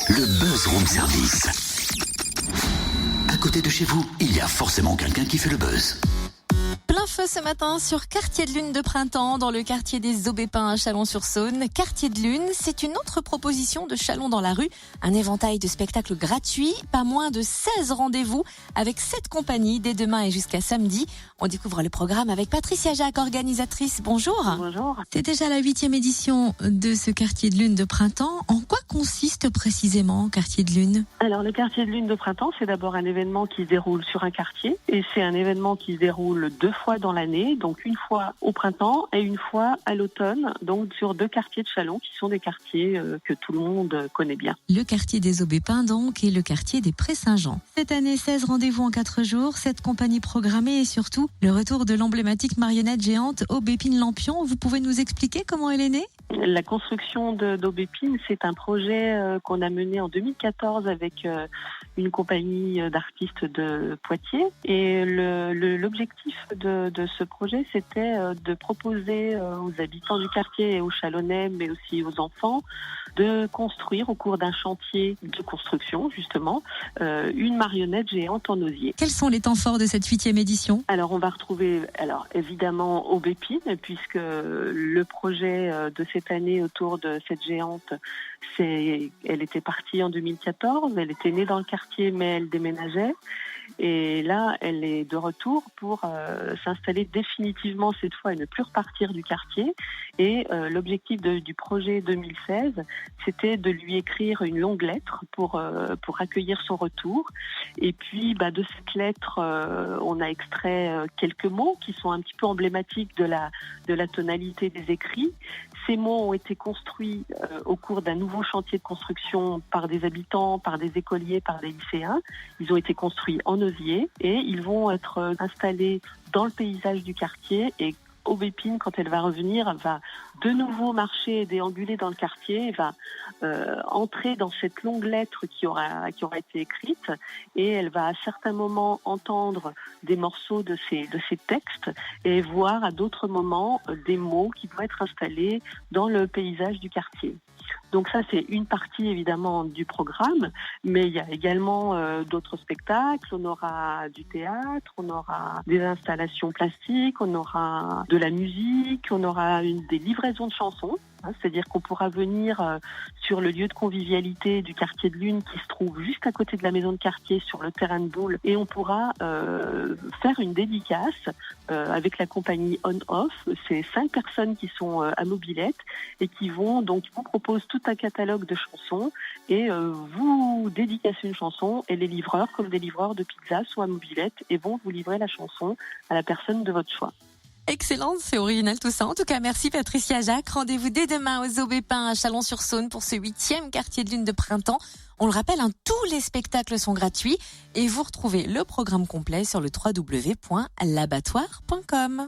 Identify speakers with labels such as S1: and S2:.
S1: Le Buzz Room Service. À côté de chez vous, il y a forcément quelqu'un qui fait le buzz.
S2: Plein feu ce matin sur Quartier de Lune de Printemps, dans le quartier des Aubépins à Chalon-sur-Saône. Quartier de Lune, c'est une autre proposition de Chalon dans la rue. Un éventail de spectacles gratuits, pas moins de 16 rendez-vous avec 7 compagnies dès demain et jusqu'à samedi. On découvre le programme avec Patricia Jacques, organisatrice. Bonjour.
S3: Bonjour.
S2: C'est déjà la 8e édition de ce Quartier de Lune de Printemps. En quoi consiste précisément Quartier de Lune ?
S3: Alors le Quartier de Lune de Printemps, c'est d'abord un événement qui se déroule sur un quartier et c'est un événement qui se déroule 2 fois dans l'année, donc une fois au printemps et une fois à l'automne, donc sur 2 quartiers de Chalon qui sont des quartiers que tout le monde connaît bien.
S2: Le quartier des Aubépins donc et le quartier des Prés-Saint-Jean. Cette année, 16 rendez-vous en 4 jours, 7 compagnies programmées et surtout le retour de l'emblématique marionnette géante Aubépine Lampion. Vous pouvez nous expliquer comment elle est née ?
S3: La construction d'Aubépine, c'est un projet qu'on a mené en 2014 avec une compagnie d'artistes de Poitiers. Et l'objectif de ce projet, c'était de proposer aux habitants du quartier et aux Chalonnais, mais aussi aux enfants, de construire au cours d'un chantier de construction, justement, une marionnette géante en osier.
S2: Quels sont les temps forts de cette 8e édition ?
S3: Alors, on va retrouver, évidemment, Aubépine, puisque le projet de cette année autour de cette géante, elle était partie en 2014, elle était née dans le quartier, mais elle déménageait. Et là, elle est de retour pour s'installer définitivement cette fois et ne plus repartir du quartier. Et l'objectif du projet 2016, c'était de lui écrire une longue lettre pour accueillir son retour. Et puis, de cette lettre, on a extrait quelques mots qui sont un petit peu emblématiques de la tonalité des écrits. Ces mots ont été construits au cours d'un nouveau chantier de construction par des habitants, par des écoliers, par des lycéens. Ils ont été construits en osier et ils vont être installés dans le paysage du quartier. Et Aubépine, quand elle va revenir, va de nouveau marcher et déambuler dans le quartier, va entrer dans cette longue lettre qui aura été écrite et elle va à certains moments entendre des morceaux de ces textes et voir à d'autres moments des mots qui vont être installés dans le paysage du quartier. Donc ça, c'est une partie évidemment du programme, mais il y a également d'autres spectacles. On aura du théâtre, on aura des installations plastiques, on aura de la musique, on aura des livraisons de chansons. C'est-à-dire qu'on pourra venir sur le lieu de convivialité du quartier de Lune qui se trouve juste à côté de la maison de quartier sur le terrain de boule et on pourra faire une dédicace avec la compagnie On-Off. C'est 5 personnes qui sont à mobilette et qui vous proposent tout un catalogue de chansons et vous dédicacez une chanson et les livreurs, comme des livreurs de pizza, sont à mobilette et vont vous livrer la chanson à la personne de votre choix.
S2: Excellent, c'est original tout ça. En tout cas, merci Patricia Jacques. Rendez-vous dès demain aux Aubépins à Chalon-sur-Saône pour ce 8e quartier de Lune de Printemps. On le rappelle, tous les spectacles sont gratuits et vous retrouvez le programme complet sur le www.labattoir.com.